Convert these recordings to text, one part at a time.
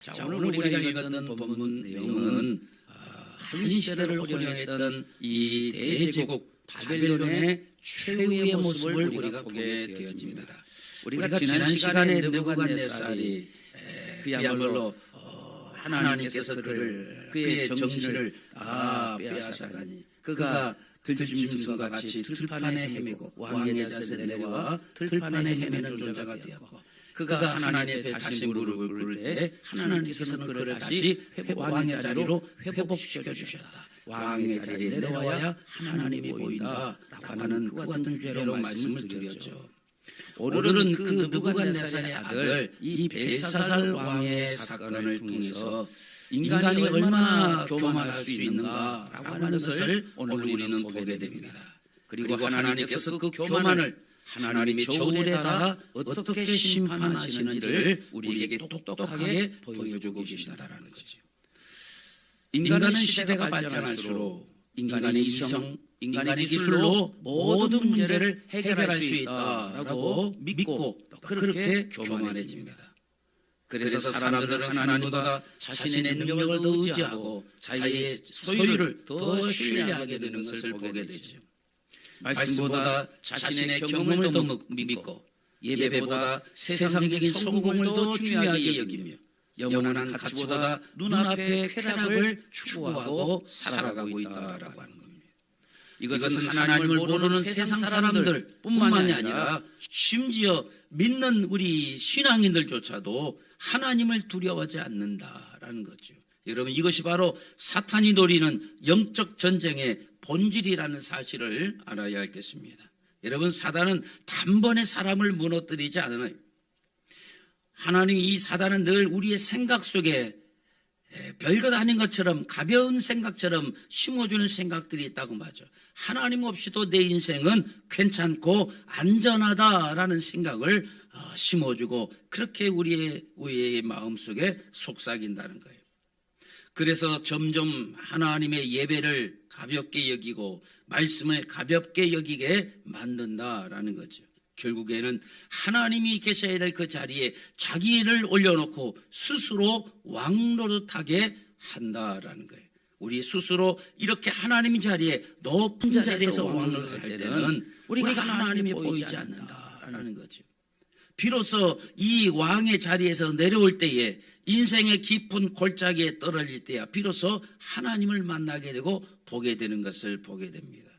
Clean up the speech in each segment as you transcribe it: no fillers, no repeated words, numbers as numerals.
자, 오늘 우리가 읽었던 본문 내용은 한 시대를 호령했던 이 대제국 바벨론의 최후의 모습을 우리가 보게 되어집니다. 우리가 지난 시간에 느부갓네살이 그야말로 하나님께서 그의 정신을 다 빼앗아가니 그가 들짐승과 같이 들판에 헤매고 왕의 자세에 내려와 들판에 헤매는 존재가 되었고 그가 하나님 앞에 다시 무릎을 꿇을 때 하나님께서는 그를 다시 왕의 자리로 회복시켜 주셨다. 왕의 자리에 내려와야 하나님이 보인다 라고 하는 그와 같은 주제로 말씀을 드렸죠. 오늘은 그 느부갓네살의 아들 이 벨사살 왕의 사건을 통해서 인간이 얼마나 교만할 수 있는가라고 하는 것을 오늘 우리는 보게 됩니다. 그리고 하나님께서 그 교만을 하나님의 저울에다가 어떻게 심판하시는지를 우리에게 똑똑하게 보여주고 계신다라는 거죠. 인간은 시대가 발전할수록 인간의 이성, 인간의 기술로 모든 문제를 해결할 수 있다라고 믿고 그렇게 교만해집니다. 그래서 사람들은 하나님보다 자신의 능력을 더 의지하고 자기의 소유를 더 신뢰하게 되는 것을 보게 되죠. 말씀보다 자신의 경험을 더 믿고 예배보다 세상적인 성공을 더 중요하게 여기며 영원한 가치보다 눈앞의 쾌락을 추구하고 살아가고 있다라고 하는 겁니다. 이것은 하나님을 모르는 세상 사람들뿐만이 아니라 심지어 믿는 우리 신앙인들조차도 하나님을 두려워하지 않는다라는 거죠. 여러분, 이것이 바로 사탄이 노리는 영적 전쟁의 본질이라는 사실을 알아야 하겠습니다. 여러분, 사단은 단번에 사람을 무너뜨리지 않아요. 하나님, 이 사단은 늘 우리의 생각 속에 별것 아닌 것처럼 가벼운 생각처럼 심어주는 생각들이 있다고 말하죠. 하나님 없이도 내 인생은 괜찮고 안전하다라는 생각을 심어주고 그렇게 우리의 마음속에 속삭인다는 거예요. 그래서 점점 하나님의 예배를 가볍게 여기고 말씀을 가볍게 여기게 만든다라는 거죠. 결국에는 하나님이 계셔야 될 그 자리에 자기를 올려놓고 스스로 왕노릇하게 한다라는 거예요. 우리 스스로 이렇게 하나님 자리에 높은 자리에서 왕노릇할 때는 우리가 하나님이 보이지 않는다라는 거죠. 비로소 이 왕의 자리에서 내려올 때에 인생의 깊은 골짜기에 떨어질 때야 비로소 하나님을 만나게 되고 보게 되는 것을 보게 됩니다.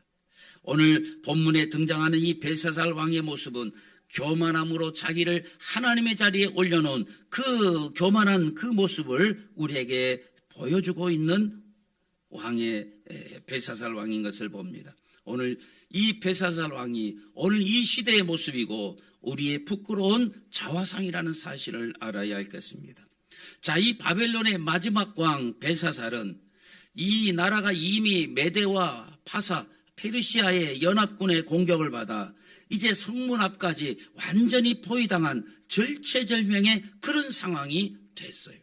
오늘 본문에 등장하는 이 벨사살 왕의 모습은 교만함으로 자기를 하나님의 자리에 올려놓은 그 교만한 그 모습을 우리에게 보여주고 있는 왕의 벨사살 왕인 것을 봅니다. 오늘 이 벨사살 왕이 오늘 이 시대의 모습이고 우리의 부끄러운 자화상이라는 사실을 알아야 하겠습니다. 자, 이 바벨론의 마지막 왕 벨사살은 이 나라가 이미 메대와 파사 페르시아의 연합군의 공격을 받아 이제 성문 앞까지 완전히 포위당한 절체절명의 그런 상황이 됐어요.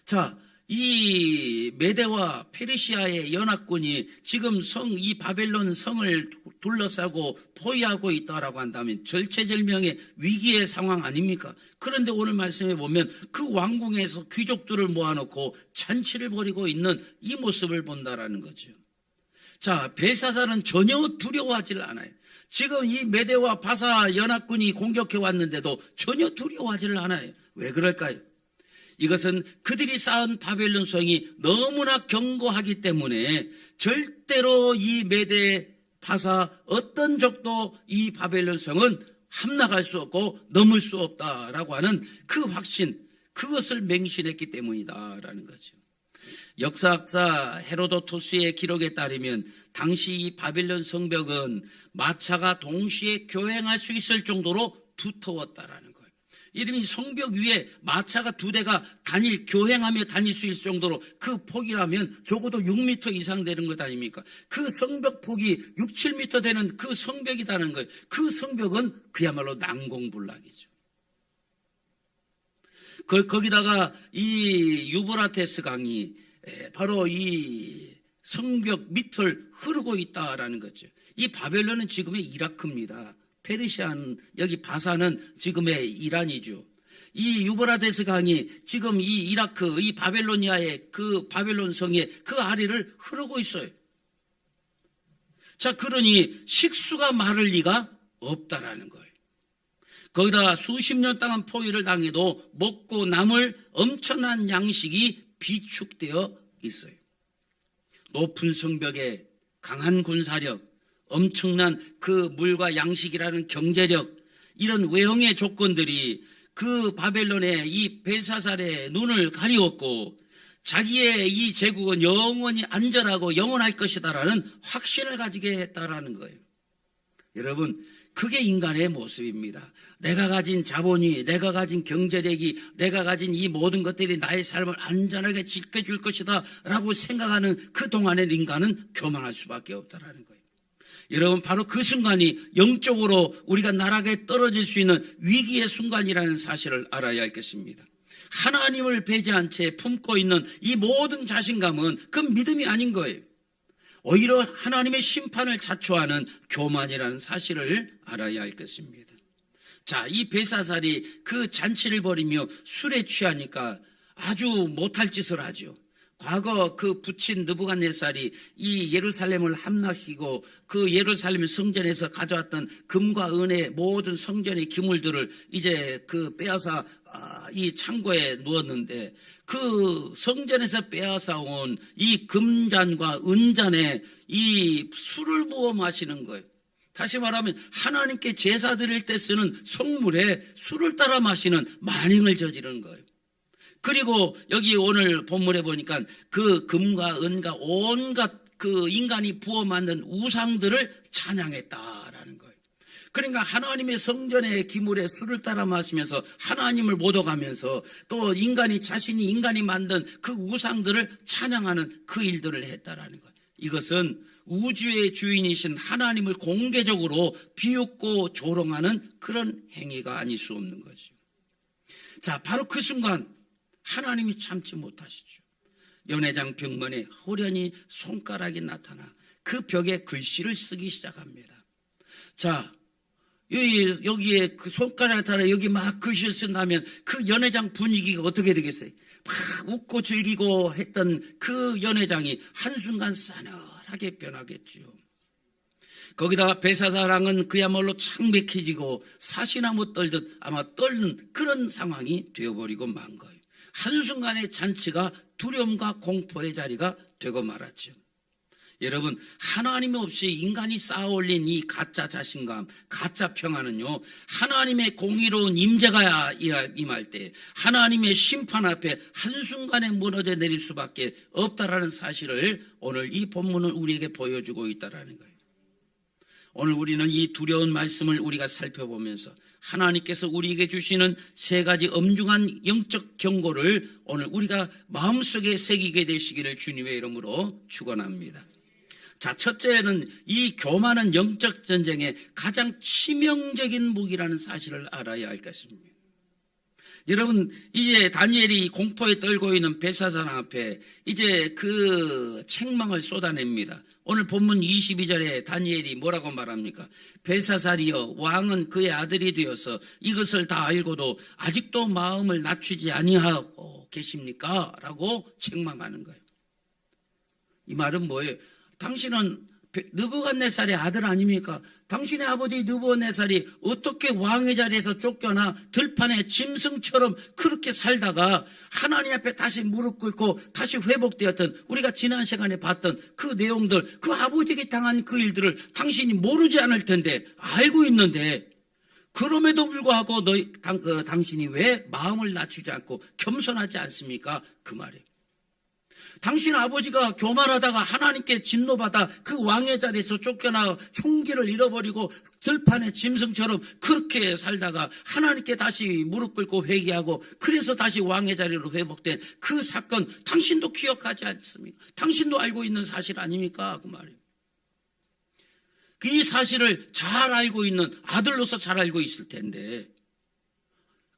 자, 이 메대와 페르시아의 연합군이 지금 이 바벨론 성을 둘러싸고 포위하고 있다라고 한다면 절체절명의 위기의 상황 아닙니까? 그런데 오늘 말씀해 보면 그 왕궁에서 귀족들을 모아놓고 잔치를 벌이고 있는 이 모습을 본다라는 거죠. 자, 벨사살은 전혀 두려워하지 않아요. 지금 이 메대와 바사 연합군이 공격해 왔는데도 전혀 두려워하지 않아요. 왜 그럴까요? 이것은 그들이 쌓은 바벨론 성이 너무나 견고하기 때문에 절대로 이 메대, 바사 어떤 적도 이 바벨론 성은 함락할 수 없고 넘을 수 없다라고 하는 그 확신, 그것을 맹신했기 때문이다라는 거죠. 역사학자 헤로도토스의 기록에 따르면 당시 이 바벨론 성벽은 마차가 동시에 교행할 수 있을 정도로 두터웠다라는 거예요. 이름이 성벽 위에 마차가 2대가 교행하며 다닐 수 있을 정도로 그 폭이라면 적어도 6m 이상 되는 것 아닙니까? 그 성벽 폭이 6, 7m 되는 그 성벽이라는 거예요. 그 성벽은 그야말로 난공불락이죠. 거기다가 이 유브라테스 강이 바로 이 성벽 밑을 흐르고 있다라는 거죠. 이 바벨론은 지금의 이라크입니다. 페르시아는, 여기 바사는 지금의 이란이죠. 이 유브라데스 강이 지금 이 이라크, 이 바벨로니아의 그 바벨론 성에 그 아래를 흐르고 있어요. 자, 그러니 식수가 마를 리가 없다라는 거예요. 거기다 수십 년 동안 포위를 당해도 먹고 남을 엄청난 양식이 비축되어 있어요. 높은 성벽에 강한 군사력, 엄청난 그 물과 양식이라는 경제력, 이런 외형의 조건들이 그 바벨론의 이 벨사살의 눈을 가리웠고 자기의 이 제국은 영원히 안전하고 영원할 것이다라는 확신을 가지게 했다라는 거예요. 여러분, 그게 인간의 모습입니다. 내가 가진 자본이, 내가 가진 경제력이, 내가 가진 이 모든 것들이 나의 삶을 안전하게 지켜줄 것이다 라고 생각하는 그동안의 인간은 교만할 수밖에 없다라는 거예요. 여러분, 바로 그 순간이 영적으로 우리가 나락에 떨어질 수 있는 위기의 순간이라는 사실을 알아야 할 것입니다. 하나님을 배제한 채 품고 있는 이 모든 자신감은 그 믿음이 아닌 거예요. 오히려 하나님의 심판을 자초하는 교만이라는 사실을 알아야 할 것입니다. 자, 이 벨사살이 그 잔치를 벌이며 술에 취하니까 아주 못할 짓을 하죠. 과거 그 부친 느부갓네살이 이 예루살렘을 함락시키고 그 예루살렘 성전에서 가져왔던 금과 은의 모든 성전의 기물들을 이제 그 빼앗아 이 창고에 누웠는데 그 성전에서 빼앗아 온 이 금잔과 은잔에 이 술을 부어 마시는 거예요. 다시 말하면 하나님께 제사 드릴 때 쓰는 성물에 술을 따라 마시는 만행을 저지르는 거예요. 그리고 여기 오늘 본문에 보니까 그 금과 은과 온갖 그 인간이 부어 만든 우상들을 찬양했다라는 거예요. 그러니까 하나님의 성전의 기물에 술을 따라 마시면서 하나님을 모독하면서 또 자신이 만든 그 우상들을 찬양하는 그 일들을 했다라는 거예요. 이것은 우주의 주인이신 하나님을 공개적으로 비웃고 조롱하는 그런 행위가 아닐 수 없는 거죠. 자, 바로 그 순간 하나님이 참지 못하시죠. 연회장 벽면에 호련히 손가락이 나타나 그 벽에 글씨를 쓰기 시작합니다. 자, 여기에 그 손가락이 나타나 여기 막 글씨를 쓴다면 그 연회장 분위기가 어떻게 되겠어요? 막 웃고 즐기고 했던 그 연회장이 한순간 싸늘하게 변하겠죠. 거기다가 벨사살왕은 그야말로 창백해지고 사시나무 떨듯 아마 떨는 그런 상황이 되어버리고 만 거예요. 한순간에 잔치가 두려움과 공포의 자리가 되고 말았죠. 여러분, 하나님 없이 인간이 쌓아올린 이 가짜 자신감, 가짜 평화는요, 하나님의 공의로운 임재가 임할 때 하나님의 심판 앞에 한순간에 무너져 내릴 수밖에 없다라는 사실을 오늘 이 본문은 우리에게 보여주고 있다라는 거예요. 오늘 우리는 이 두려운 말씀을 우리가 살펴보면서 하나님께서 우리에게 주시는 세 가지 엄중한 영적 경고를 오늘 우리가 마음속에 새기게 되시기를 주님의 이름으로 축원합니다. 자, 첫째는 이 교만은 영적 전쟁의 가장 치명적인 무기라는 사실을 알아야 할 것입니다. 여러분, 이제 다니엘이 공포에 떨고 있는 벨사살 앞에 이제 그 책망을 쏟아냅니다. 오늘 본문 22절에 다니엘이 뭐라고 말합니까? 벨사살이여, 왕은 그의 아들이 되어서 이것을 다 알고도 아직도 마음을 낮추지 아니하고 계십니까? 라고 책망하는 거예요. 이 말은 뭐예요? 당신은 느부갓네살의 아들 아닙니까? 당신의 아버지 느부갓네살이 어떻게 왕의 자리에서 쫓겨나 들판에 짐승처럼 그렇게 살다가 하나님 앞에 다시 무릎 꿇고 다시 회복되었던, 우리가 지난 시간에 봤던 그 내용들, 그 아버지에게 당한 그 일들을 당신이 모르지 않을 텐데 알고 있는데, 그럼에도 불구하고 당신이 왜 마음을 낮추지 않고 겸손하지 않습니까? 그 말이에요. 당신 아버지가 교만하다가 하나님께 진노받아 그 왕의 자리에서 쫓겨나 총기를 잃어버리고 들판에 짐승처럼 그렇게 살다가 하나님께 다시 무릎 꿇고 회개하고 그래서 다시 왕의 자리로 회복된 그 사건, 당신도 기억하지 않습니까? 당신도 알고 있는 사실 아닙니까? 그 말이에요. 이 사실을 잘 알고 있는 아들로서 잘 알고 있을 텐데,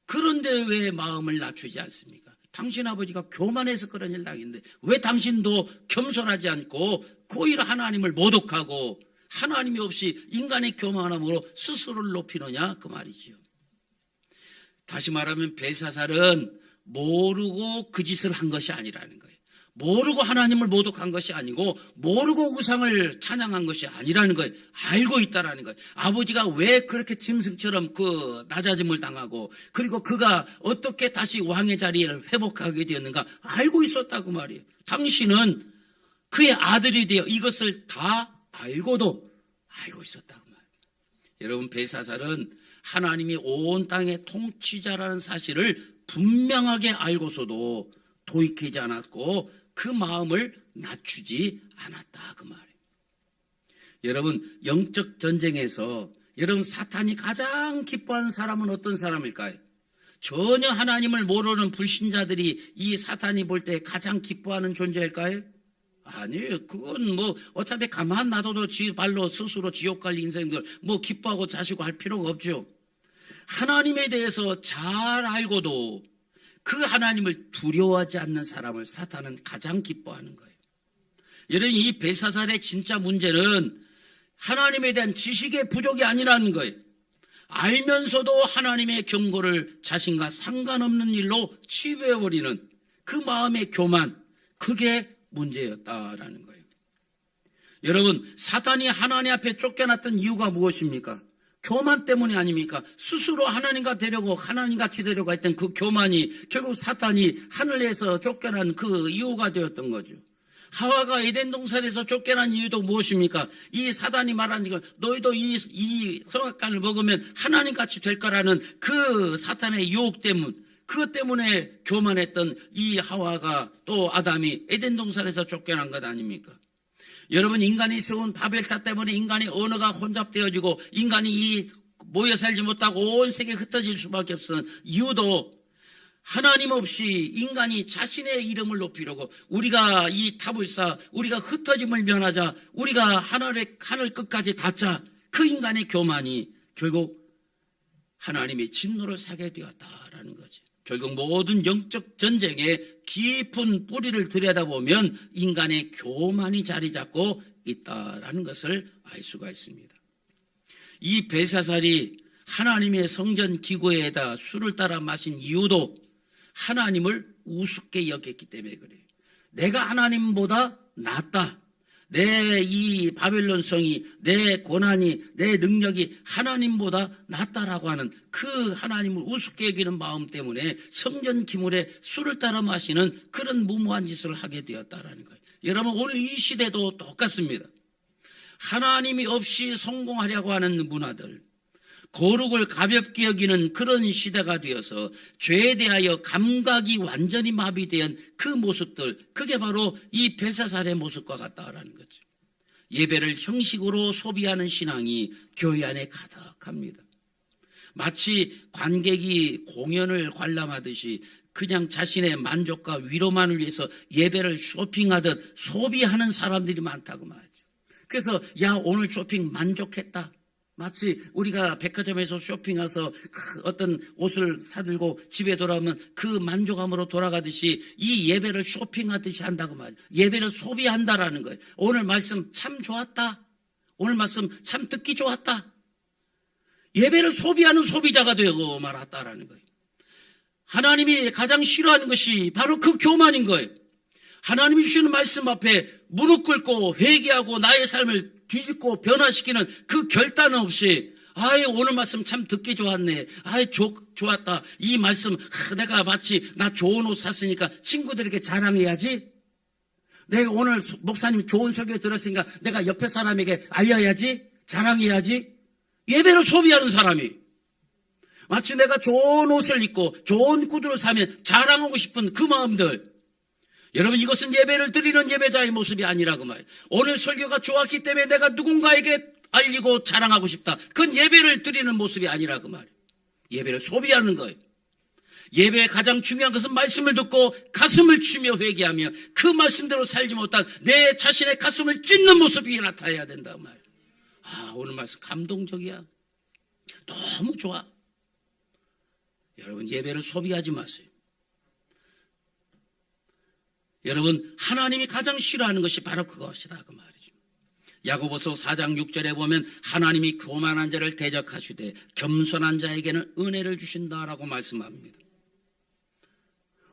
그런데 왜 마음을 낮추지 않습니까? 당신 아버지가 교만해서 그런 일 당했는데 왜 당신도 겸손하지 않고 오히려 하나님을 모독하고 하나님이 없이 인간의 교만함으로 스스로를 높이느냐, 그 말이죠. 다시 말하면 벨사살은 모르고 그 짓을 한 것이 아니라는 거예요. 모르고 하나님을 모독한 것이 아니고 모르고 우상을 찬양한 것이 아니라는 거예요. 알고 있다라는 거예요. 아버지가 왜 그렇게 짐승처럼 그 낮아짐을 당하고 그리고 그가 어떻게 다시 왕의 자리를 회복하게 되었는가 알고 있었다고 말이에요. 당신은 그의 아들이 되어 이것을 다 알고도 알고 있었다고 말이에요. 여러분, 벨사살은 하나님이 온 땅의 통치자라는 사실을 분명하게 알고서도 돌이키지 않았고 그 마음을 낮추지 않았다 그 말이에요. 여러분, 영적 전쟁에서 여러분 사탄이 가장 기뻐하는 사람은 어떤 사람일까요? 전혀 하나님을 모르는 불신자들이 이 사탄이 볼 때 가장 기뻐하는 존재일까요? 아니에요. 그건 뭐 어차피 가만 놔둬도 지 발로 스스로 지옥 갈 인생들 뭐 기뻐하고 자시고 할 필요가 없죠. 하나님에 대해서 잘 알고도 그 하나님을 두려워하지 않는 사람을 사탄은 가장 기뻐하는 거예요. 여러분, 이 벨사살의 진짜 문제는 하나님에 대한 지식의 부족이 아니라는 거예요. 알면서도 하나님의 경고를 자신과 상관없는 일로 치부해버리는 그 마음의 교만, 그게 문제였다라는 거예요. 여러분, 사탄이 하나님 앞에 쫓겨났던 이유가 무엇입니까? 교만 때문이 아닙니까? 스스로 하나님과 되려고 하나님같이 되려고 했던 그 교만이 결국 사탄이 하늘에서 쫓겨난 그 이유가 되었던 거죠. 하와가 에덴 동산에서 쫓겨난 이유도 무엇입니까? 이 사단이 말하는 건 너희도 이 선악과를 먹으면 하나님같이 될 거라는 그 사탄의 유혹 때문, 그것 때문에 교만했던 이 하와가 또 아담이 에덴 동산에서 쫓겨난 것 아닙니까? 여러분, 인간이 세운 바벨탑 때문에 인간의 언어가 혼잡되어지고 인간이 모여 살지 못하고 온 세계에 흩어질 수밖에 없는 이유도 하나님 없이 인간이 자신의 이름을 높이려고 우리가 이 탑을 쌓아 우리가 흩어짐을 면하자, 우리가 하늘 끝까지 닿자, 그 인간의 교만이 결국 하나님의 진노를 사게 되었다라는 거지. 결국 모든 영적 전쟁의 깊은 뿌리를 들여다보면 인간의 교만이 자리 잡고 있다라는 것을 알 수가 있습니다. 이 벨사살이 하나님의 성전 기구에다 술을 따라 마신 이유도 하나님을 우습게 여겼기 때문에 그래요. 내가 하나님보다 낫다. 내 이 바벨론 성이, 내 고난이, 내 능력이 하나님보다 낫다라고 하는 그 하나님을 우습게 여기는 마음 때문에 성전 기물에 술을 따라 마시는 그런 무모한 짓을 하게 되었다라는 거예요. 여러분, 오늘 이 시대도 똑같습니다. 하나님이 없이 성공하려고 하는 문화들, 거룩을 가볍게 여기는 그런 시대가 되어서 죄에 대하여 감각이 완전히 마비된 그 모습들, 그게 바로 이 벨사살의 모습과 같다라는 거죠. 예배를 형식으로 소비하는 신앙이 교회 안에 가득합니다. 마치 관객이 공연을 관람하듯이 그냥 자신의 만족과 위로만을 위해서 예배를 쇼핑하듯 소비하는 사람들이 많다고 말이죠. 그래서 야, 오늘 쇼핑 만족했다. 마치 우리가 백화점에서 쇼핑해서 어떤 옷을 사들고 집에 돌아오면 그 만족함으로 돌아가듯이 이 예배를 쇼핑하듯이 한다고 말이에요. 예배를 소비한다라는 거예요. 오늘 말씀 참 좋았다. 오늘 말씀 참 듣기 좋았다. 예배를 소비하는 소비자가 되고 말았다라는 거예요. 하나님이 가장 싫어하는 것이 바로 그 교만인 거예요. 하나님이 주시는 말씀 앞에 무릎 꿇고 회개하고 나의 삶을 뒤집고 변화시키는 그 결단은 없이 오늘 말씀 참 듣기 좋았네. 좋았다. 이 말씀 내가 마치 나 좋은 옷 샀으니까 친구들에게 자랑해야지. 내가 오늘 목사님 좋은 설교 들었으니까 내가 옆에 사람에게 알려야지. 자랑해야지. 예배를 소비하는 사람이 마치 내가 좋은 옷을 입고 좋은 구두를 사면 자랑하고 싶은 그 마음들. 여러분, 이것은 예배를 드리는 예배자의 모습이 아니라고 말이에요. 오늘 설교가 좋았기 때문에 내가 누군가에게 알리고 자랑하고 싶다. 그건 예배를 드리는 모습이 아니라고 말이에요. 예배를 소비하는 거예요. 예배의 가장 중요한 것은 말씀을 듣고 가슴을 치며 회개하며 그 말씀대로 살지 못한 내 자신의 가슴을 찢는 모습이 나타나야 된다고 말이에요. 오늘 말씀 감동적이야. 너무 좋아. 여러분, 예배를 소비하지 마세요. 여러분, 하나님이 가장 싫어하는 것이 바로 그것이다 그 말이죠. 야고보서 4장 6절에 보면 하나님이 교만한 자를 대적하시되 겸손한 자에게는 은혜를 주신다라고 말씀합니다.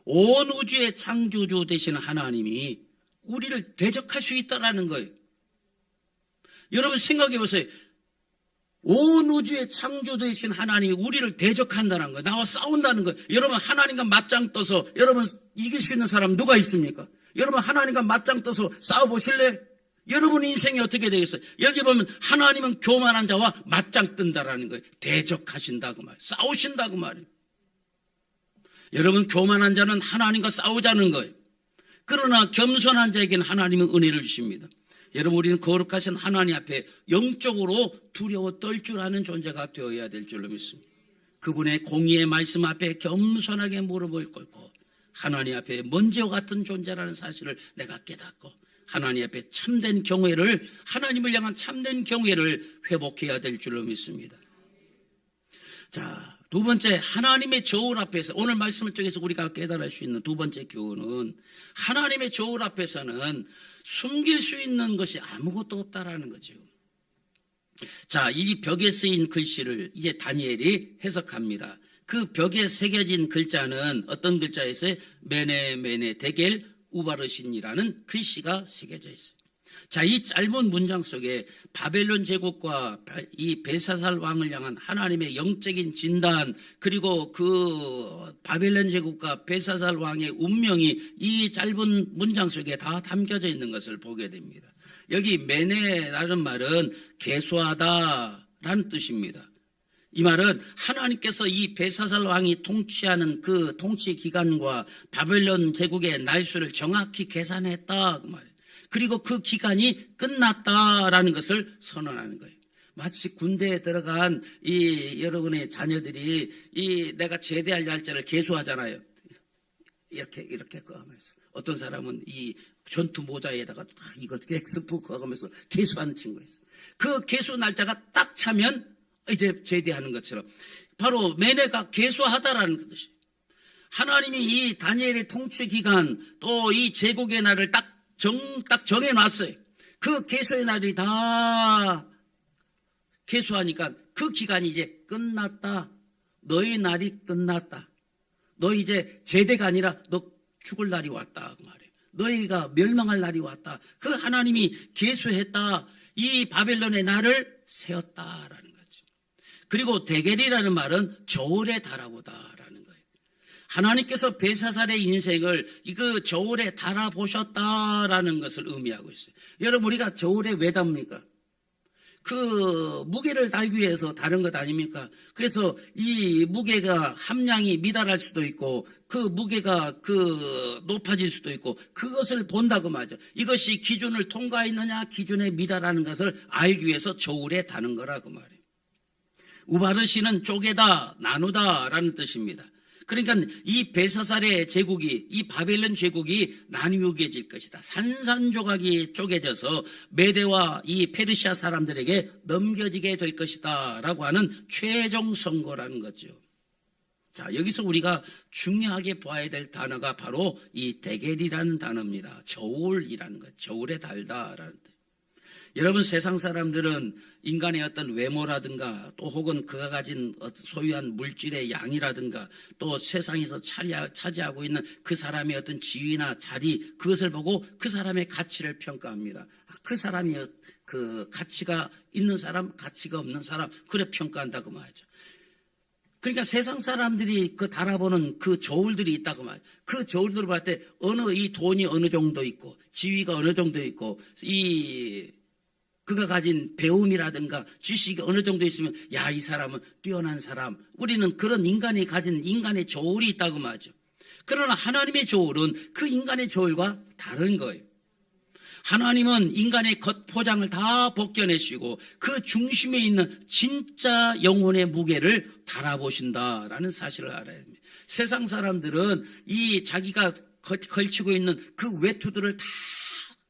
온 우주의 창조주 되신 하나님이 우리를 대적할 수 있다라는 거예요. 여러분 생각해 보세요. 온 우주의 창조되신 하나님이 우리를 대적한다는 거예요. 나와 싸운다는 거예요. 여러분 하나님과 맞짱 떠서 여러분 이길 수 있는 사람 누가 있습니까? 여러분 하나님과 맞짱 떠서 싸워보실래요? 여러분 인생이 어떻게 되겠어요? 여기 보면 하나님은 교만한 자와 맞짱 뜬다라는 거예요. 대적하신다고 말이에요. 싸우신다고 말이에요. 여러분 교만한 자는 하나님과 싸우자는 거예요. 그러나 겸손한 자에게는 하나님은 은혜를 주십니다. 여러분 우리는 거룩하신 하나님 앞에 영적으로 두려워 떨 줄 아는 존재가 되어야 될 줄로 믿습니다. 그분의 공의의 말씀 앞에 겸손하게 무릎을 꿇고 하나님 앞에 먼지와 같은 존재라는 사실을 내가 깨닫고 하나님 앞에 참된 경외를, 하나님을 향한 참된 경외를 회복해야 될 줄로 믿습니다. 자, 두 번째, 하나님의 저울 앞에서, 오늘 말씀을 통해서 우리가 깨달을 수 있는 두 번째 교훈은 하나님의 저울 앞에서는 숨길 수 있는 것이 아무것도 없다라는 거죠. 자, 이 벽에 쓰인 글씨를 이제 다니엘이 해석합니다. 그 벽에 새겨진 글자는 어떤 글자였어요? 메네 메네 데겔 우바르신이라는 글씨가 새겨져 있어요. 자, 이 짧은 문장 속에 바벨론 제국과 이 벨사살 왕을 향한 하나님의 영적인 진단, 그리고 그 바벨론 제국과 벨사살 왕의 운명이 이 짧은 문장 속에 다 담겨져 있는 것을 보게 됩니다. 여기 메네라는 말은 계수하다라는 뜻입니다. 이 말은 하나님께서 이 벨사살 왕이 통치하는 그 통치 기간과 바벨론 제국의 날수를 정확히 계산했다 그 말이에요. 그리고 그 기간이 끝났다라는 것을 선언하는 거예요. 마치 군대에 들어간 이 여러분의 자녀들이 이 내가 제대할 날짜를 계수하잖아요. 이렇게 하면서 어떤 사람은 이 전투 모자에다가 이거 엑스푸크 하면서 계수하는 친구가 있어요. 그 계수 날짜가 딱 차면 이제 제대하는 것처럼 바로 메네가 계수하다라는 뜻이에요. 하나님이 이 다니엘의 통치 기간 또 이 제국의 날을 딱 정해놨어요. 그 계수의 날이 다 계수하니까 그 기간이 이제 끝났다. 너의 날이 끝났다. 너 이제 제대가 아니라 너 죽을 날이 왔다 그 말이에요. 너희가 멸망할 날이 왔다. 그 하나님이 계수했다. 이 바벨론의 날을 세웠다라는 거죠. 그리고 데겔이라는 말은 저울에 달아보다라는 거예요. 하나님께서 벨사살의 인생을 그 저울에 달아보셨다라는 것을 의미하고 있어요. 여러분 우리가 저울에 왜 답니까? 그 무게를 달기 위해서 다른 것 아닙니까? 그래서 이 무게가 함량이 미달할 수도 있고 그 무게가 높아질 수도 있고 그것을 본다고 말이죠. 이것이 기준을 통과했느냐 기준에 미달하는 것을 알기 위해서 저울에 다는 거라고 말이에요. 우바르시는 쪼개다 나누다라는 뜻입니다. 그러니까 이 벨사살의 제국이 이 바벨론 제국이 나뉘어질 것이다. 산산조각이 쪼개져서 메대와 이 페르시아 사람들에게 넘겨지게 될 것이다 라고 하는 최종 선고라는 거죠. 자, 여기서 우리가 중요하게 봐야 될 단어가 바로 이 데겔이라는 단어입니다. 저울이라는 것, 저울에 달다라는 뜻. 여러분 세상 사람들은 인간의 어떤 외모라든가 또 혹은 그가 가진 소유한 물질의 양이라든가 또 세상에서 차지하고 있는 그 사람의 어떤 지위나 자리 그것을 보고 그 사람의 가치를 평가합니다. 그 사람이 그 가치가 있는 사람 가치가 없는 사람 그래 평가한다고 말이죠. 그러니까 세상 사람들이 그 달아보는 그 저울들이 있다고 말이죠. 그 저울들을 볼 때 이 돈이 어느 정도 있고 지위가 어느 정도 있고 그가 가진 배움이라든가 지식이 어느 정도 있으면 야, 이 사람은 뛰어난 사람. 우리는 그런 인간이 가진 인간의 저울이 있다고 말하죠. 그러나 하나님의 저울은 그 인간의 저울과 다른 거예요. 하나님은 인간의 겉포장을 다 벗겨내시고 그 중심에 있는 진짜 영혼의 무게를 달아보신다라는 사실을 알아야 됩니다. 세상 사람들은 이 자기가 걸치고 있는 그 외투들을 다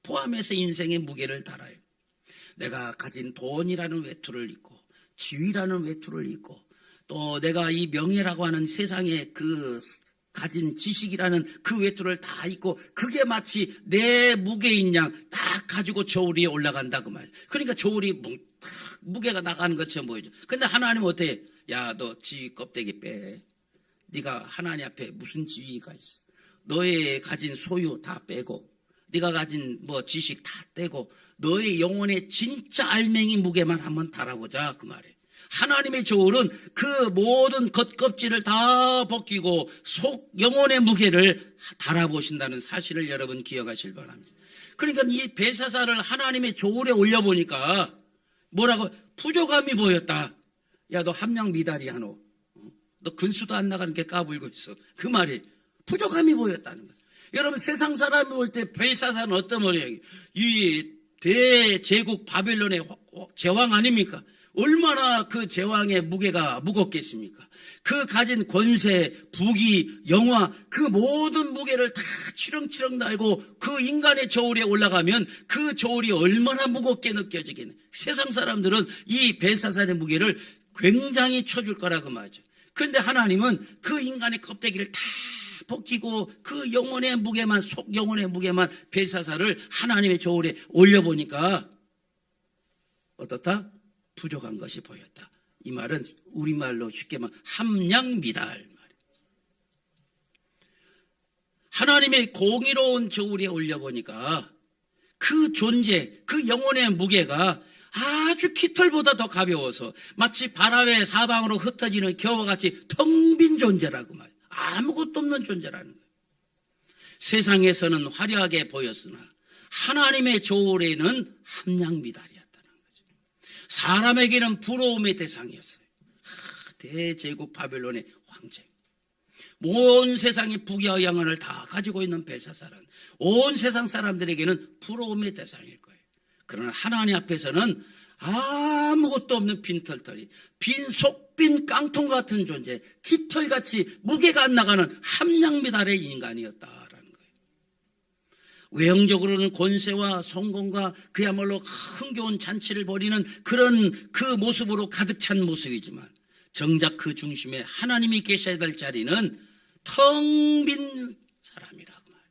포함해서 인생의 무게를 달아요. 내가 가진 돈이라는 외투를 입고 지위라는 외투를 입고 또 내가 이 명예라고 하는 세상의 그 가진 지식이라는 그 외투를 다 입고 그게 마치 내 무게인 양 딱 가지고 저울 위에 올라간다 그 말이에요. 그러니까 저울이 무게가 나가는 것처럼 보이죠. 근데 하나님은 어때? 야, 너 지위 껍데기 빼. 네가 하나님 앞에 무슨 지위가 있어? 너의 가진 소유 다 빼고, 네가 가진 뭐 지식 다 떼고, 너의 영혼의 진짜 알맹이 무게만 한번 달아보자 그 말이에요. 하나님의 저울은 그 모든 겉껍질을 다 벗기고 속 영혼의 무게를 달아보신다는 사실을 여러분 기억하실 바랍니다. 그러니까 이 벨사살을 하나님의 저울에 올려보니까 뭐라고? 부족함이 보였다. 야, 너 함량 미달이야 너. 너 근수도 안 나가는 게 까불고 있어. 그 말이 부족함이 보였다는 거예요. 여러분 세상 사람이 볼 때 벨사살은 어떤 모양이에요? 이 대제국 바벨론의 제왕 아닙니까? 얼마나 그 제왕의 무게가 무겁겠습니까? 그 가진 권세, 부귀, 영화, 그 모든 무게를 다 치렁치렁 달고 그 인간의 저울에 올라가면 그 저울이 얼마나 무겁게 느껴지겠네. 세상 사람들은 이 벨사살의 무게를 굉장히 쳐줄 거라고 말이죠. 그런데 하나님은 그 인간의 껍데기를 다 벗기고 그 영혼의 무게만, 속 영혼의 무게만 벨사살을 하나님의 저울에 올려보니까 어떻다? 부족한 것이 보였다. 이 말은 우리말로 쉽게 말하면 함량미달 말이에요. 하나님의 공의로운 저울에 올려보니까 그 존재, 그 영혼의 무게가 아주 깃털보다 더 가벼워서 마치 바람의 사방으로 흩어지는 겨와 같이 텅 빈 존재라고 말이에요. 아무것도 없는 존재라는 거예요. 세상에서는 화려하게 보였으나 하나님의 저울에는 함량미달이었다는 거죠. 사람에게는 부러움의 대상이었어요. 대제국 바벨론의 황제. 온 세상의 부귀와 영광을 다 가지고 있는 벨사살은 온 세상 사람들에게는 부러움의 대상일 거예요. 그러나 하나님 앞에서는 아무것도 없는 빈털털이, 속빈 깡통 같은 존재, 깃털같이 무게가 안 나가는 함량미달의 인간이었다라는 거예요. 외형적으로는 권세와 성공과 그야말로 흥겨운 잔치를 벌이는 그런 그 모습으로 가득 찬 모습이지만 정작 그 중심에 하나님이 계셔야 될 자리는 텅 빈 사람이라고 말해요.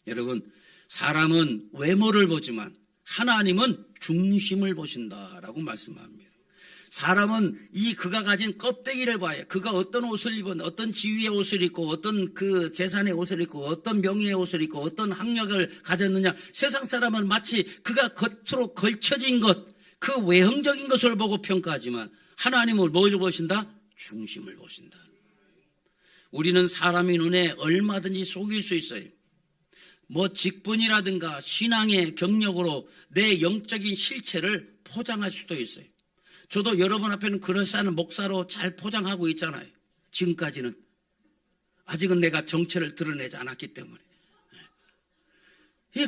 여러분, 사람은 외모를 보지만 하나님은 중심을 보신다라고 말씀합니다. 사람은 그가 가진 껍데기를 봐야, 그가 어떤 옷을 입은, 어떤 지위의 옷을 입고, 어떤 그 재산의 옷을 입고, 어떤 명예의 옷을 입고, 어떤 학력을 가졌느냐. 세상 사람은 마치 그가 겉으로 걸쳐진 것, 그 외형적인 것을 보고 평가하지만 하나님은 뭘 보신다? 중심을 보신다. 우리는 사람의 눈에 얼마든지 속일 수 있어요. 뭐 직분이라든가 신앙의 경력으로 내 영적인 실체를 포장할 수도 있어요. 저도 여러분 앞에는 그럴싸한 목사로 잘 포장하고 있잖아요. 지금까지는. 아직은 내가 정체를 드러내지 않았기 때문에.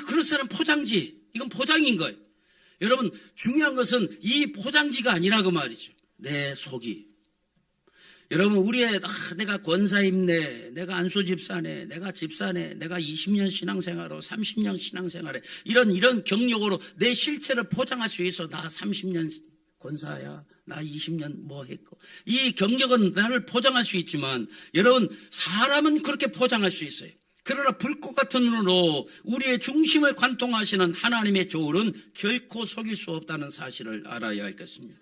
그럴싸한 포장지. 이건 포장인 거예요. 여러분, 중요한 것은 이 포장지가 아니라고 말이죠. 내 속이. 여러분, 내가 권사입네, 내가 안수집사네, 내가 집사네, 내가 20년 신앙생활로 30년 신앙생활에 이런 경력으로 내 실체를 포장할 수 있어. 나 30년 권사야, 나 20년 뭐 했고. 이 경력은 나를 포장할 수 있지만 여러분, 사람은 그렇게 포장할 수 있어요. 그러나 불꽃 같은 눈으로 우리의 중심을 관통하시는 하나님의 저울은 결코 속일 수 없다는 사실을 알아야 할 것입니다.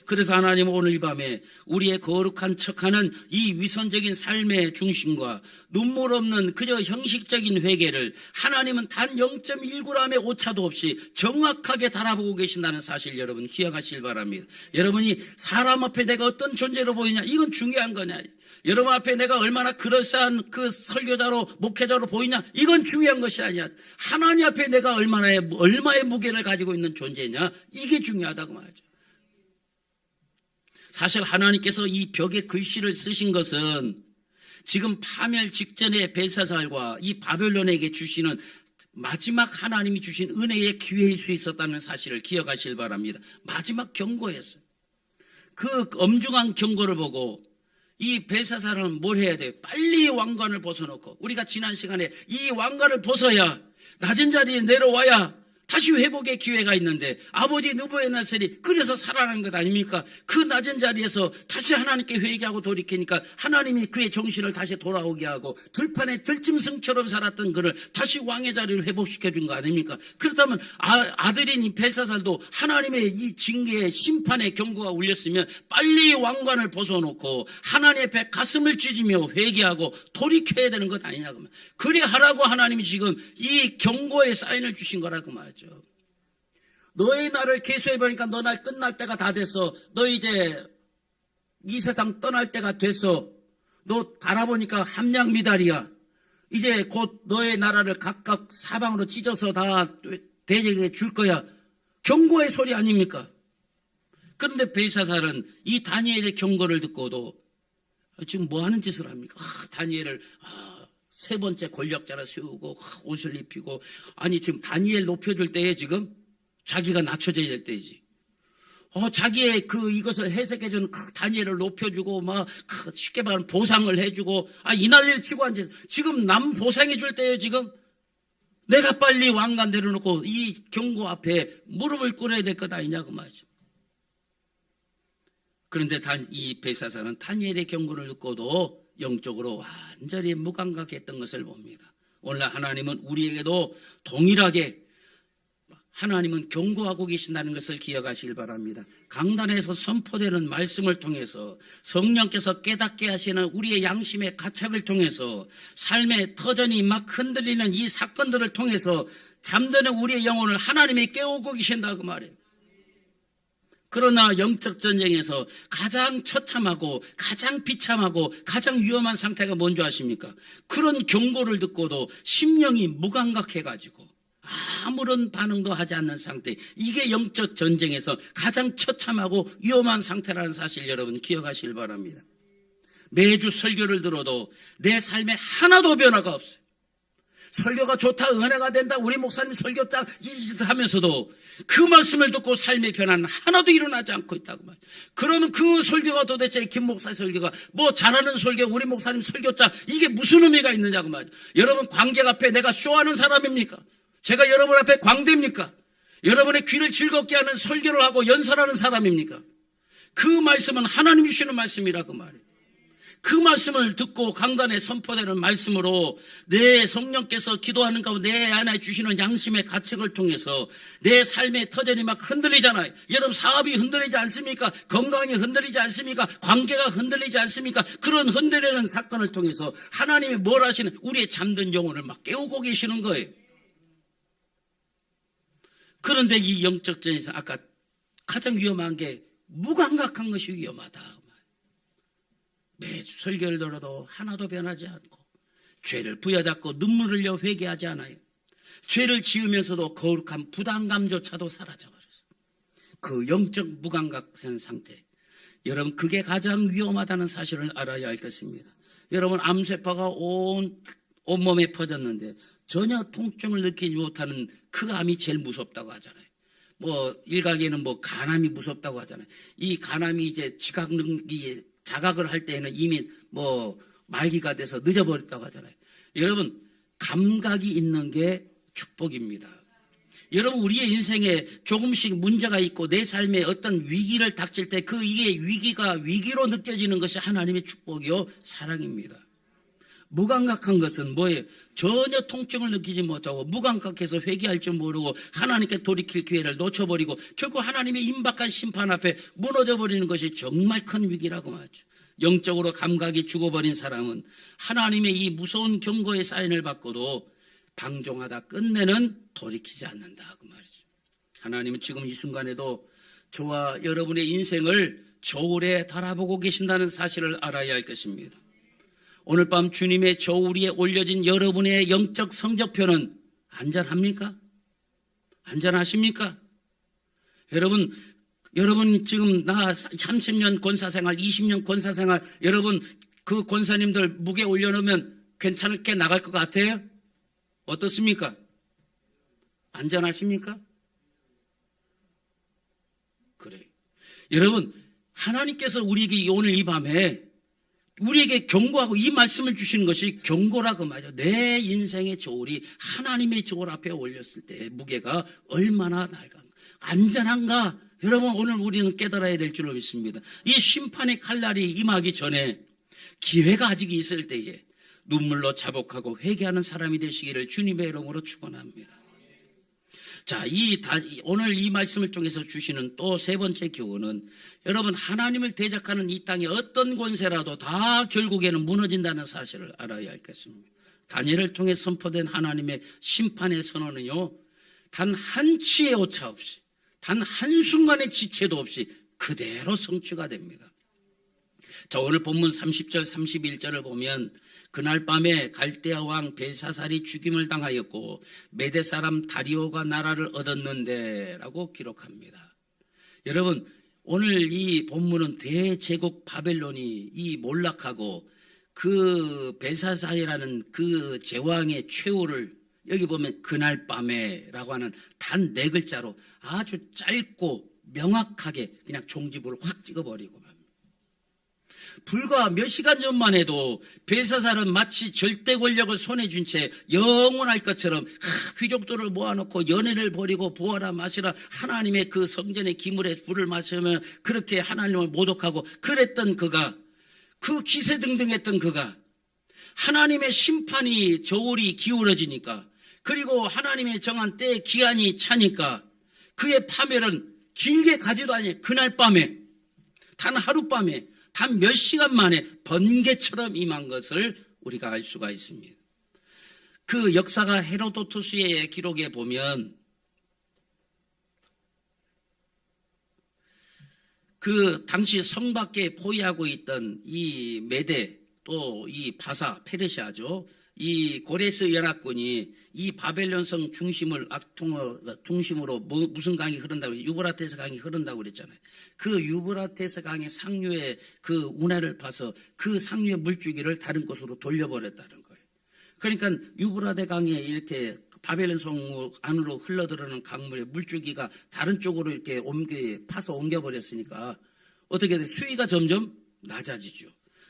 그래서 하나님은 오늘 이 밤에 우리의 거룩한 척하는 이 위선적인 삶의 중심과 눈물 없는 그저 형식적인 회개를 하나님은 단 0.1g의 오차도 없이 정확하게 달아보고 계신다는 사실 여러분 기억하시길 바랍니다. 여러분이 사람 앞에 내가 어떤 존재로 보이냐, 이건 중요한 거냐. 여러분 앞에 내가 얼마나 그럴싸한 그 설교자로 목회자로 보이냐, 이건 중요한 것이 아니야. 하나님 앞에 내가 얼마의 무게를 가지고 있는 존재냐, 이게 중요하다고 말하죠. 사실 하나님께서 이 벽에 글씨를 쓰신 것은 지금 파멸 직전의 벨사살과 이 바벨론에게 주시는 마지막 하나님이 주신 은혜의 기회일 수 있었다는 사실을 기억하시길 바랍니다. 마지막 경고였어요. 그 엄중한 경고를 보고 이 벨사살은 뭘 해야 돼요? 빨리 왕관을 벗어놓고, 우리가 지난 시간에 이 왕관을 벗어야, 낮은 자리에 내려와야 다시 회복의 기회가 있는데 아버지 느부갓네살이 그래서 살아나는 것 아닙니까? 그 낮은 자리에서 다시 하나님께 회개하고 돌이키니까 하나님이 그의 정신을 다시 돌아오게 하고 들판에 들짐승처럼 살았던 그를 다시 왕의 자리를 회복시켜준 거 아닙니까? 그렇다면 아들인 이 벨사살도 하나님의 이 징계의 심판의 경고가 울렸으면 빨리 왕관을 벗어놓고 하나님 앞에 가슴을 찢으며 회개하고 돌이켜야 되는 것 아니냐고. 그래 하라고 하나님이 지금 이 경고의 사인을 주신 거라고 말이죠. 너의 날을 계수해보니까 너 날 끝날 때가 다 됐어. 너 이제 이 세상 떠날 때가 됐어. 너 달아보니까 함량미달이야. 이제 곧 너의 나라를 각각 사방으로 찢어서 다 대적에게 줄 거야. 경고의 소리 아닙니까? 그런데 벨사살은 이 다니엘의 경고를 듣고도 지금 뭐 하는 짓을 합니까? 다니엘을 세 번째 권력자라 세우고 옷을 입히고, 아니 지금 다니엘 높여줄 때에 지금 자기가 낮춰져야 될 때이지. 자기의 이것을 해석해주는 다니엘을 높여주고 막 쉽게 말하면 보상을 해주고, 이 난리를 치고 앉아. 지금 남 보상해줄 때에 지금 내가 빨리 왕관 내려놓고 이 경고 앞에 무릎을 꿇어야 될 것 아니냐고 말이죠. 그런데 이 벨사살은 다니엘의 경고를 듣고도 영적으로 완전히 무감각했던 것을 봅니다. 오늘 하나님은 우리에게도 동일하게 하나님은 경고하고 계신다는 것을 기억하시길 바랍니다. 강단에서 선포되는 말씀을 통해서 성령께서 깨닫게 하시는 우리의 양심의 가책을 통해서 삶의 터전이 막 흔들리는 이 사건들을 통해서 잠드는 우리의 영혼을 하나님이 깨우고 계신다고 말해요. 그러나 영적 전쟁에서 가장 처참하고 가장 비참하고 가장 위험한 상태가 뭔지 아십니까? 그런 경고를 듣고도 심령이 무감각해가지고 아무런 반응도 하지 않는 상태, 이게 영적 전쟁에서 가장 처참하고 위험한 상태라는 사실 여러분 기억하시길 바랍니다. 매주 설교를 들어도 내 삶에 하나도 변화가 없어요. 설교가 좋다, 은혜가 된다, 우리 목사님 설교 짱 하면서도 그 말씀을 듣고 삶의 변화는 하나도 일어나지 않고 있다고 말이에요. 그러면 그 설교가 도대체 김 목사의 설교가 뭐 잘하는 설교, 우리 목사님 설교 짱, 이게 무슨 의미가 있느냐고 말이에요. 여러분 관객 앞에 내가 쇼하는 사람입니까? 제가 여러분 앞에 광대입니까? 여러분의 귀를 즐겁게 하는 설교를 하고 연설하는 사람입니까? 그 말씀은 하나님이 주시는 말씀이라고 말이에요. 그 말씀을 듣고 강단에 선포되는 말씀으로 내 성령께서 기도하는 가운데 내 안에 주시는 양심의 가책을 통해서 내 삶의 터전이 막 흔들리잖아요. 여러분 사업이 흔들리지 않습니까? 건강이 흔들리지 않습니까? 관계가 흔들리지 않습니까? 그런 흔들리는 사건을 통해서 하나님이 뭘 하시는, 우리의 잠든 영혼을 막 깨우고 계시는 거예요. 그런데 이 영적 전에서 아까 가장 위험한 게 무감각한 것이 위험하다. 매주 설교를 들어도 하나도 변하지 않고 죄를 부여잡고 눈물을 흘려 회개하지 않아요. 죄를 지으면서도 거룩한 부담감조차도 사라져버렸어요. 그 영적 무감각한 상태, 여러분 그게 가장 위험하다는 사실을 알아야 할 것입니다. 여러분 암세포가 온 온몸에 퍼졌는데 전혀 통증을 느끼지 못하는 그 암이 제일 무섭다고 하잖아요. 일각에는 간암이 무섭다고 하잖아요. 이 간암이 이제 자각을 할 때에는 이미 말기가 돼서 늦어버렸다고 하잖아요. 여러분 감각이 있는 게 축복입니다. 여러분 우리의 인생에 조금씩 문제가 있고 내 삶에 어떤 위기를 닥칠 때 이게 위기가 위기로 느껴지는 것이 하나님의 축복이요 사랑입니다. 무감각한 것은 뭐예요? 전혀 통증을 느끼지 못하고 무감각해서 회개할 줄 모르고 하나님께 돌이킬 기회를 놓쳐버리고 결국 하나님의 임박한 심판 앞에 무너져버리는 것이 정말 큰 위기라고 말하죠. 영적으로 감각이 죽어버린 사람은 하나님의 이 무서운 경고의 사인을 받고도 방종하다 끝내는 돌이키지 않는다고 말이죠. 하나님은 지금 이 순간에도 저와 여러분의 인생을 저울에 달아보고 계신다는 사실을 알아야 할 것입니다. 오늘 밤 주님의 저울 위에 올려진 여러분의 영적 성적표는 안전합니까? 안전하십니까? 여러분 지금 나 30년 권사생활, 20년 권사생활, 여러분 그 권사님들 무게 올려놓으면 괜찮게 나갈 것 같아요? 어떻습니까? 안전하십니까? 그래요. 여러분 하나님께서 우리에게 오늘 이 밤에 우리에게 경고하고 이 말씀을 주시는 것이 경고라고 말이죠. 내 인생의 저울이 하나님의 저울 앞에 올렸을 때 무게가 얼마나 낡은가, 안전한가. 여러분, 오늘 우리는 깨달아야 될 줄로 믿습니다. 이 심판의 칼날이 임하기 전에 기회가 아직 있을 때에 눈물로 자복하고 회개하는 사람이 되시기를 주님의 이름으로 축원합니다. 자, 오늘 이 말씀을 통해서 주시는 또 세 번째 교훈은, 여러분, 하나님을 대적하는 이 땅의 어떤 권세라도 다 결국에는 무너진다는 사실을 알아야 할 것입니다. 다니엘을 통해 선포된 하나님의 심판의 선언은요, 단 한치의 오차 없이, 단 한순간의 지체도 없이 그대로 성취가 됩니다. 자, 오늘 본문 30절 31절을 보면, 그날 밤에 갈대아 왕 벨사살이 죽임을 당하였고 메대 사람 다리오가 나라를 얻었는데 라고 기록합니다. 여러분, 오늘 이 본문은 대제국 바벨론이 이 몰락하고 그 벨사살이라는 그 제왕의 최후를, 여기 보면 그날 밤에 라고 하는 단 4글자로 아주 짧고 명확하게 그냥 종지부를 확 찍어버리고, 불과 몇 시간 전만 해도 벨사살은 마치 절대 권력을 손에 쥔 채 영원할 것처럼 귀족들을 모아놓고 연회를 벌이고 부어라 마시라 하나님의 그 성전의 기물에 불을 마시면 그렇게 하나님을 모독하고 그랬던 그가, 그 기세등등했던 그가 하나님의 심판이 저울이 기울어지니까, 그리고 하나님의 정한 때의 기한이 차니까 그의 파멸은 길게 가지도 않니 그날 밤에, 단 하룻밤에, 단 몇 시간 만에 번개처럼 임한 것을 우리가 알 수가 있습니다. 그 역사가 헤로도투스의 기록에 보면 그 당시 성 밖에 포위하고 있던 이 메대, 또 이 바사, 페르시아죠. 이 고레스 연합군이 이 바벨론 성 중심으로 무슨 강이 흐른다고, 유브라테스 강이 흐른다고 그랬잖아요. 그 유브라테스 강의 상류에 그 운해를 파서 그 상류의 물줄기를 다른 곳으로 돌려버렸다는 거예요. 그러니까 유브라테 강에 이렇게 바벨론 성 안으로 흘러들어오는 강물의 물줄기가 다른 쪽으로 이렇게 파서 옮겨버렸으니까 어떻게 돼? 수위가 점점 낮아지죠.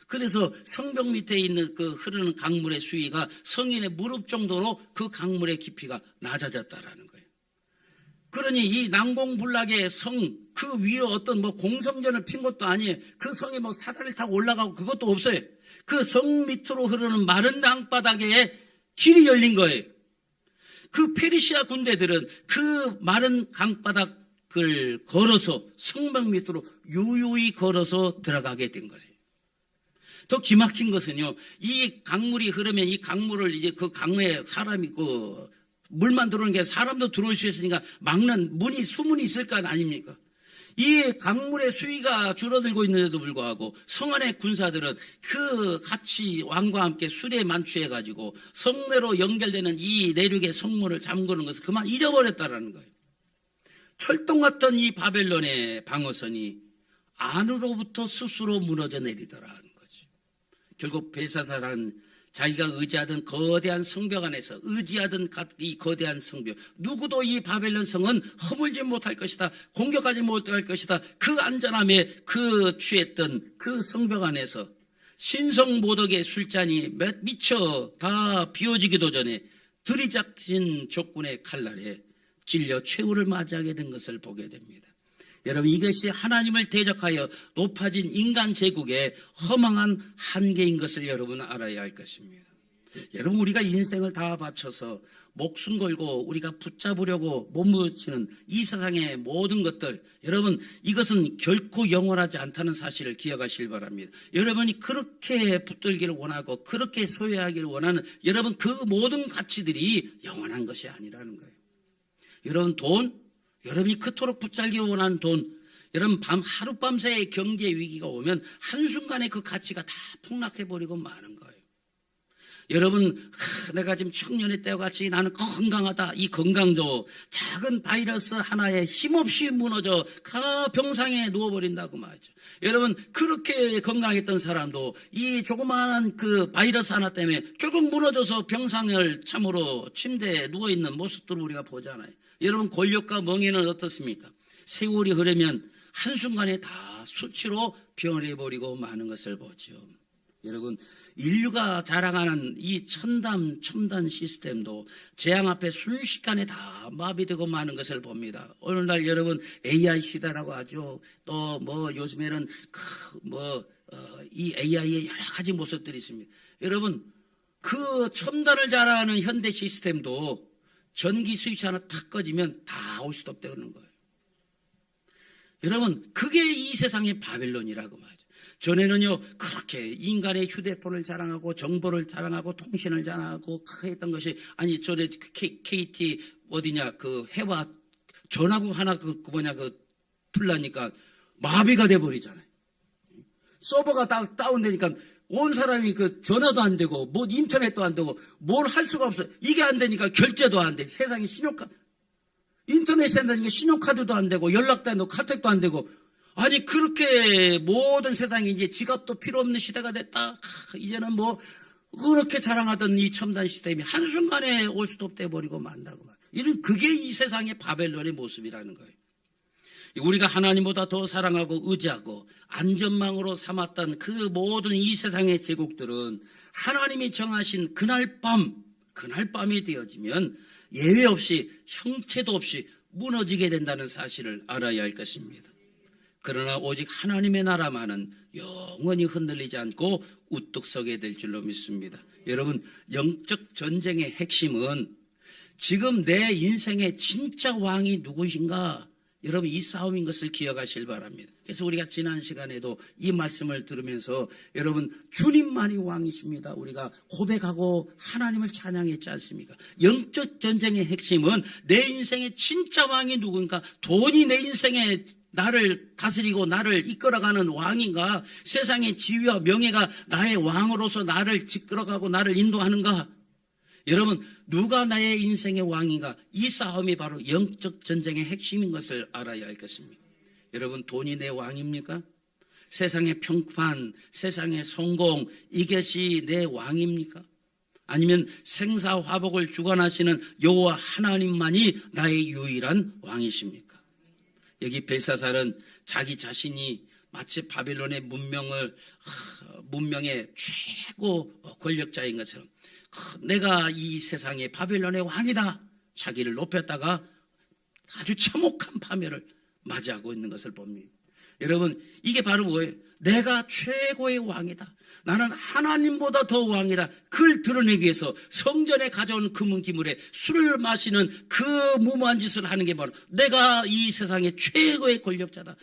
그래서 성벽 밑에 있는 그 흐르는 강물의 수위가 성인의 무릎 정도로 그 강물의 깊이가 낮아졌다라는 거예요. 그러니 이 난공불락의 성, 그 위에 어떤 공성전을 핀 것도 아니에요. 그 성에 사다리를 타고 올라가고 그것도 없어요. 그 성 밑으로 흐르는 마른 땅바닥에 길이 열린 거예요. 그 페르시아 군대들은 그 마른 강바닥을 걸어서 성벽 밑으로 유유히 걸어서 들어가게 된 거예요. 더 기막힌 것은요, 이 강물이 흐르면 이 강물을 이제 그 강에 사람이 물만 들어오는 게 사람도 들어올 수 있으니까 막는 수문이 있을 거 아닙니까? 이 강물의 수위가 줄어들고 있는데도 불구하고 성 안의 군사들은 그 같이 왕과 함께 술에 만취해가지고 성내로 연결되는 이 내륙의 성문을 잠그는 것을 그만 잊어버렸다라는 거예요. 철동 같던 이 바벨론의 방어선이 안으로부터 스스로 무너져 내리더라. 결국 벨사살은 자기가 의지하던 거대한 성벽 안에서 의지하던 이 거대한 성벽, 누구도 이 바벨론 성은 허물지 못할 것이다, 공격하지 못할 것이다, 그 안전함에 그 취했던 그 성벽 안에서 신성모독의 술잔이 미쳐 다 비워지기도 전에 들이닥친 적군의 칼날에 찔려 최후를 맞이하게 된 것을 보게 됩니다. 여러분, 이것이 하나님을 대적하여 높아진 인간 제국의 허망한 한계인 것을 여러분 알아야 할 것입니다. 여러분, 우리가 인생을 다 바쳐서 목숨 걸고 우리가 붙잡으려고 몸부치는 이 세상의 모든 것들, 여러분, 이것은 결코 영원하지 않다는 사실을 기억하시길 바랍니다. 여러분이 그렇게 붙들기를 원하고 그렇게 소유하기를 원하는 여러분 그 모든 가치들이 영원한 것이 아니라는 거예요. 여러분, 여러분이 그토록 붙잡기 원하는 돈, 여러분 하룻밤새의 경제 위기가 오면 한순간에 그 가치가 다 폭락해버리고 마는 거예요. 여러분, 내가 지금 청년의 때와 같이 나는 건강하다. 이 건강도 작은 바이러스 하나에 힘없이 무너져 병상에 누워버린다고 말이죠. 여러분, 그렇게 건강했던 사람도 이 조그마한 그 바이러스 하나 때문에 결국 무너져서 병상을 참으로 침대에 누워있는 모습들을 우리가 보잖아요. 여러분, 권력과 명예는 어떻습니까? 세월이 흐르면 한순간에 다 수치로 변해버리고 마는 것을 보죠. 여러분, 인류가 자랑하는 이 첨단 시스템도 재앙 앞에 순식간에 다 마비되고 마는 것을 봅니다. 오늘날 여러분 AI 시대라고 하죠. 또 뭐 요즘에는 이 AI의 여러 가지 모습들이 있습니다. 여러분, 그 첨단을 자랑하는 현대 시스템도 전기 스위치 하나 탁 꺼지면 다 올 수도 없다는 거예요. 여러분, 그게 이 세상의 바벨론이라고 말이죠. 전에는요, 그렇게 인간의 휴대폰을 자랑하고 정보를 자랑하고 통신을 자랑하고 했던 것이, 아니, 전에 KT 어디냐, 그 해와 전화국 하나 풀라니까 마비가 돼버리잖아요. 서버가 다운되니까 온 사람이 그 전화도 안 되고, 뭐 인터넷도 안 되고, 뭘 할 수가 없어요. 이게 안 되니까 결제도 안 돼. 세상에 인터넷이 안 되니까 신용카드도 안 되고, 연락도 안 되고, 카톡도 안 되고, 아니, 그렇게 모든 세상이 이제 지갑도 필요 없는 시대가 됐다. 이제는 뭐, 그렇게 자랑하던 이 첨단 시스템이 한순간에 올 수도 없대 버리고 만다고. 그게 이 세상의 바벨론의 모습이라는 거예요. 우리가 하나님보다 더 사랑하고 의지하고 안전망으로 삼았던 그 모든 이 세상의 제국들은 하나님이 정하신 그날 밤이 되어지면 예외 없이 형체도 없이 무너지게 된다는 사실을 알아야 할 것입니다. 그러나 오직 하나님의 나라만은 영원히 흔들리지 않고 우뚝 서게 될 줄로 믿습니다. 여러분, 영적 전쟁의 핵심은 지금 내 인생의 진짜 왕이 누구신가? 여러분, 이 싸움인 것을 기억하실 바랍니다. 그래서 우리가 지난 시간에도 이 말씀을 들으면서 여러분, 주님만이 왕이십니다. 우리가 고백하고 하나님을 찬양했지 않습니까? 영적 전쟁의 핵심은 내 인생의 진짜 왕이 누군가? 돈이 내 인생에 나를 다스리고 나를 이끌어가는 왕인가? 세상의 지위와 명예가 나의 왕으로서 나를 이끌어가고 나를 인도하는가? 여러분, 누가 나의 인생의 왕인가? 이 싸움이 바로 영적 전쟁의 핵심인 것을 알아야 할 것입니다. 여러분, 돈이 내 왕입니까? 세상의 평판, 세상의 성공, 이것이 내 왕입니까? 아니면 생사화복을 주관하시는 여호와 하나님만이 나의 유일한 왕이십니까? 여기 벨사살은 자기 자신이 마치 바벨론의 문명의 최고 권력자인 것처럼 내가 이 세상의 바벨론의 왕이다. 자기를 높였다가 아주 참혹한 파멸을 맞이하고 있는 것을 봅니다. 여러분, 이게 바로 뭐예요? 내가 최고의 왕이다. 나는 하나님보다 더 왕이다. 그걸 드러내기 위해서 성전에 가져온 금은기물에 술을 마시는 그 무모한 짓을 하는 게 바로 내가 이 세상의 최고의 권력자다.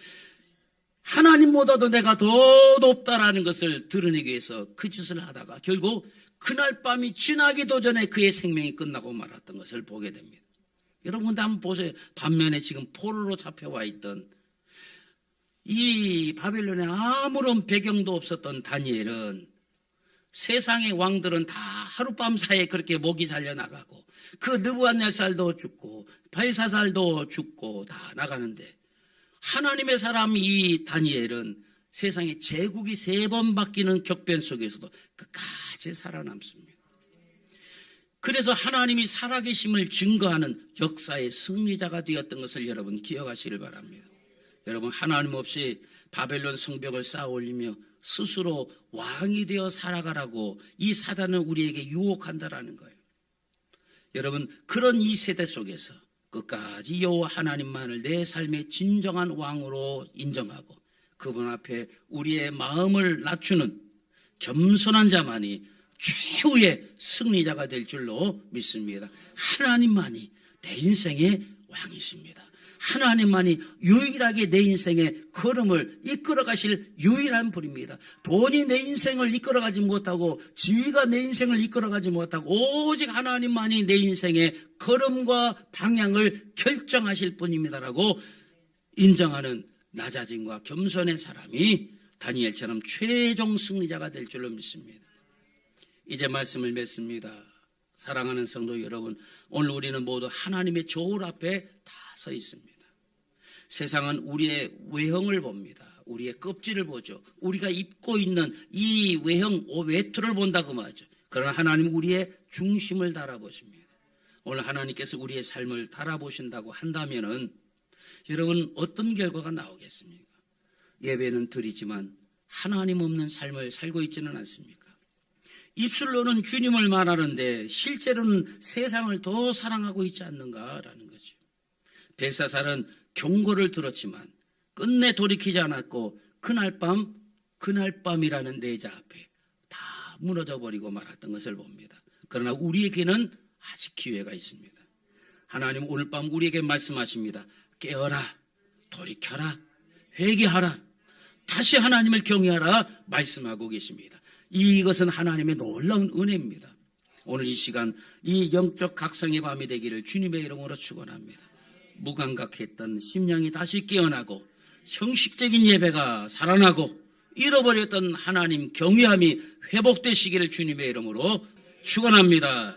하나님보다도 내가 더 높다라는 것을 드러내기 위해서 그 짓을 하다가 결국 그날 밤이 지나기도 전에 그의 생명이 끝나고 말았던 것을 보게 됩니다. 여러분, 근데 한번 보세요. 반면에 지금 포로로 잡혀와 있던 이 바벨론에 아무런 배경도 없었던 다니엘은 세상의 왕들은 다 하룻밤 사이에 그렇게 목이 잘려나가고 그 느부갓네살도 죽고 벨사살도 죽고 다 나가는데 하나님의 사람 이 다니엘은 세상의 제국이 3번 바뀌는 격변 속에서도 끝까지 살아남습니다. 그래서 하나님이 살아계심을 증거하는 역사의 승리자가 되었던 것을 여러분 기억하시길 바랍니다. 여러분, 하나님 없이 바벨론 성벽을 쌓아 올리며 스스로 왕이 되어 살아가라고 이 사단은 우리에게 유혹한다라는 거예요. 여러분, 그런 이 세대 속에서 끝까지 여호와 하나님만을 내 삶의 진정한 왕으로 인정하고 그분 앞에 우리의 마음을 낮추는 겸손한 자만이 최후의 승리자가 될 줄로 믿습니다. 하나님만이 내 인생의 왕이십니다. 하나님만이 유일하게 내 인생의 걸음을 이끌어 가실 유일한 분입니다. 돈이 내 인생을 이끌어가지 못하고 지위가 내 인생을 이끌어가지 못하고 오직 하나님만이 내 인생의 걸음과 방향을 결정하실 분입니다라고 인정하는 낮아짐과 겸손의 사람이 다니엘처럼 최종 승리자가 될 줄로 믿습니다. 이제 말씀을 맺습니다. 사랑하는 성도 여러분, 오늘 우리는 모두 하나님의 저울 앞에 다 서 있습니다. 세상은 우리의 외형을 봅니다. 우리의 껍질을 보죠. 우리가 입고 있는 이 외형, 외투를 본다고 말하죠. 그러나 하나님은 우리의 중심을 달아보십니다. 오늘 하나님께서 우리의 삶을 달아보신다고 한다면은 여러분 어떤 결과가 나오겠습니까? 예배는 드리지만 하나님 없는 삶을 살고 있지는 않습니까? 입술로는 주님을 말하는데 실제로는 세상을 더 사랑하고 있지 않는가라는 거죠. 벨사살은 경고를 들었지만 끝내 돌이키지 않았고 그날 밤이라는 내자 앞에 다 무너져 버리고 말았던 것을 봅니다. 그러나 우리에게는 아직 기회가 있습니다. 하나님 오늘 밤 우리에게 말씀하십니다. 깨어라, 돌이켜라, 회개하라, 다시 하나님을 경외하라 말씀하고 계십니다. 이것은 하나님의 놀라운 은혜입니다. 오늘 이 시간 이 영적 각성의 밤이 되기를 주님의 이름으로 축원합니다. 무감각했던 심령이 다시 깨어나고 형식적인 예배가 살아나고 잃어버렸던 하나님 경외함이 회복되시기를 주님의 이름으로 축원합니다.